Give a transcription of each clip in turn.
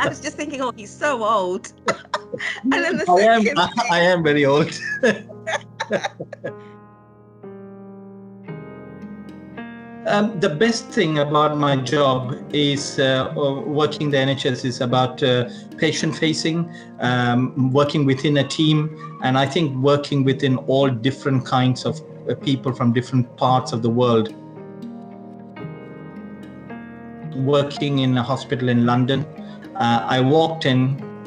I was just thinking, oh, he's so old. And then the I second I am very old. The best thing about my job is working the NHS is about patient facing, working within a team, and I think working within all different kinds of people from different parts of the world. Working in a hospital in London, I walked in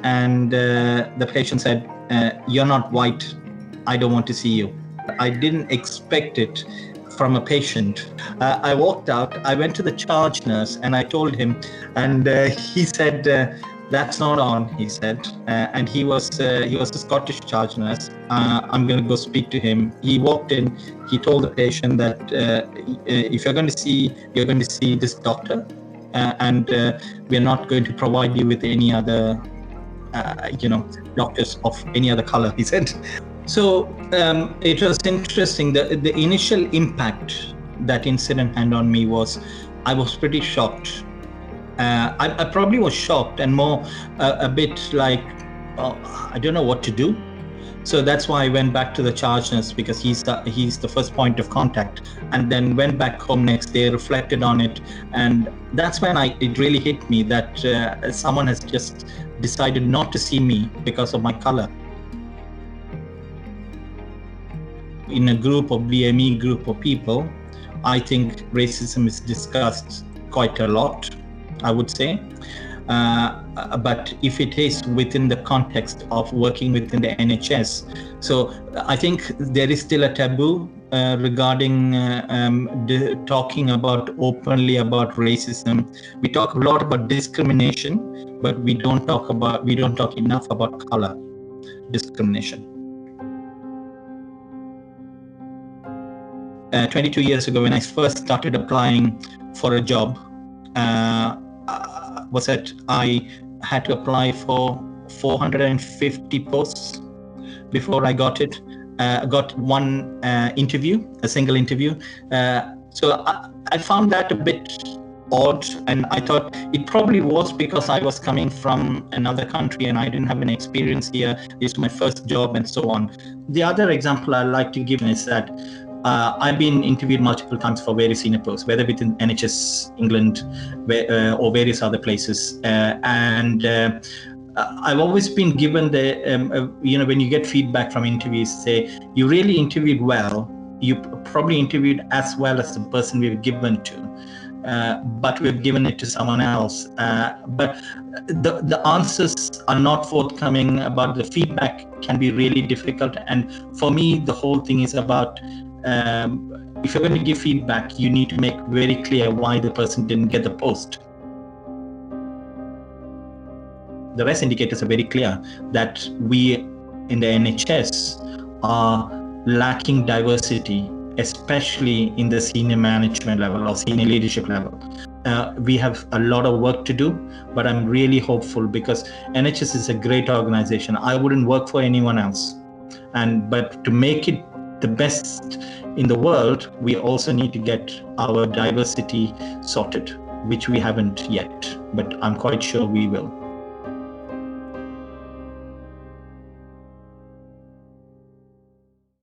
and the patient said, "You're not white. I don't want to see you." I didn't expect it from a patient. I walked out, I went to the charge nurse and I told him, and he said, "That's not on," he said. And he was a Scottish charge nurse. I'm going to go speak to him. He walked in, he told the patient that if you're going to see this doctor, and we're not going to provide you with any other doctors of any other color, he said. So it was interesting. The initial impact that incident had on me was, I was pretty shocked. I probably was shocked and more a bit like, I don't know what to do. So that's why I went back to the charge nurse, because he's the first point of contact, and then went back home next day, reflected on it, and that's when it really hit me that someone has just decided not to see me because of my color. In a group of BME group of people, I think racism is discussed quite a lot, I would say. But if it is within the context of working within the NHS, so I think there is still a taboo regarding talking openly about racism. We talk a lot about discrimination, but we don't talk enough about color discrimination. 22 years ago, when I first started applying for a job, I had to apply for 450 posts before I got it. I got one interview, a single interview. So I found that a bit odd, and I thought it probably was because I was coming from another country and I didn't have any experience here. This was my first job and so on. The other example I like to give is that I've been interviewed multiple times for various senior posts, whether within NHS England or various other places. And I've always been given when you get feedback from interviews, say, you really interviewed well. You probably interviewed as well as the person we've given to, but we've given it to someone else. But the answers are not forthcoming. About the feedback can be really difficult. And for me, the whole thing is about, if you're going to give feedback, you need to make very clear why the person didn't get the post. The rest indicators are very clear that we in the NHS are lacking diversity, especially in the senior management level or senior leadership level. We have a lot of work to do, but I'm really hopeful because NHS is a great organization. I wouldn't work for anyone else. But to make it the best in the world, we also need to get our diversity sorted, which we haven't yet, but I'm quite sure we will.